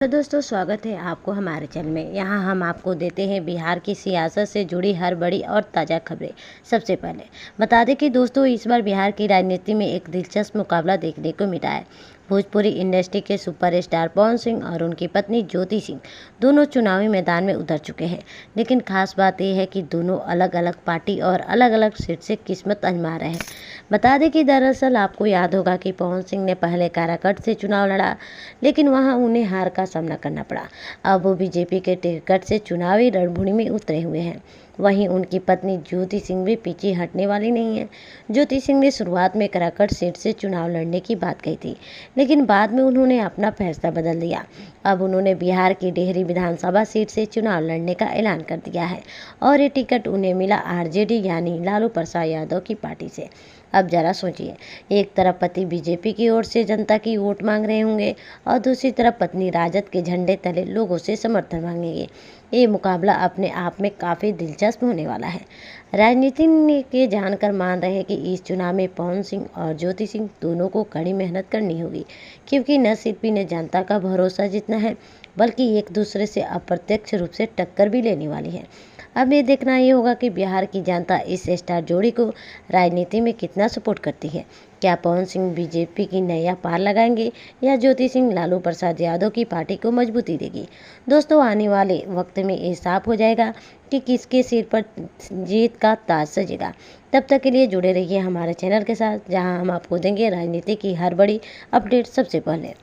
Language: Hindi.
तो दोस्तों स्वागत है आपको हमारे चैनल में। यहाँ हम आपको देते हैं बिहार की सियासत से जुड़ी हर बड़ी और ताज़ा खबरें। सबसे पहले बता दें कि दोस्तों इस बार बिहार की राजनीति में एक दिलचस्प मुकाबला देखने को मिला है। भोजपुरी इंडस्ट्री के सुपरस्टार पवन सिंह और उनकी पत्नी ज्योति सिंह दोनों चुनावी मैदान में उतर चुके हैं। लेकिन खास बात यह है कि दोनों अलग अलग पार्टी और अलग अलग सीट से किस्मत आजमा रहे हैं। बता दें कि दरअसल आपको याद होगा कि पवन सिंह ने पहले काराकट से चुनाव लड़ा, लेकिन वहां उन्हें हार का सामना करना पड़ा। अब वो बीजेपी के टिकट से चुनावी रणभूमि में उतरे हुए हैं। वहीं उनकी पत्नी ज्योति सिंह भी पीछे हटने वाली नहीं है। ज्योति सिंह ने शुरुआत में काराकट सीट से चुनाव लड़ने की बात कही थी, लेकिन बाद में उन्होंने अपना फैसला बदल दिया। अब उन्होंने बिहार की डेहरी विधानसभा सीट से चुनाव लड़ने का ऐलान कर दिया है और ये टिकट उन्हें मिला आरजेडी यानी लालू प्रसाद यादव की पार्टी से। अब जरा सोचिए, एक तरफ पति बीजेपी की ओर से जनता की वोट मांग रहे होंगे और दूसरी तरफ पत्नी राजद के झंडे तले लोगों से समर्थन मांगेंगे। ये मुकाबला अपने आप में काफ़ी दिलचस्प होने वाला है। राजनीति के जानकार मान रहे हैं कि इस चुनाव में पवन सिंह और ज्योति सिंह दोनों को कड़ी मेहनत करनी होगी, क्योंकि न सिर्फ इन्हें जनता का भरोसा जीतना है, बल्कि एक दूसरे से अप्रत्यक्ष रूप से टक्कर भी लेने वाली है। अब ये देखना ये होगा कि बिहार की जनता इस स्टार जोड़ी को राजनीति में कितना सपोर्ट करती है। क्या पवन सिंह बीजेपी की नैया पार लगाएंगे या ज्योति सिंह लालू प्रसाद यादव की पार्टी को मजबूती देगी। दोस्तों आने वाले वक्त में ये साफ हो जाएगा कि किसके सिर पर जीत का ताज सजेगा। तब तक के लिए जुड़े रहिए हमारे चैनल के साथ, जहां हम आपको देंगे राजनीति की हर बड़ी अपडेट सबसे पहले।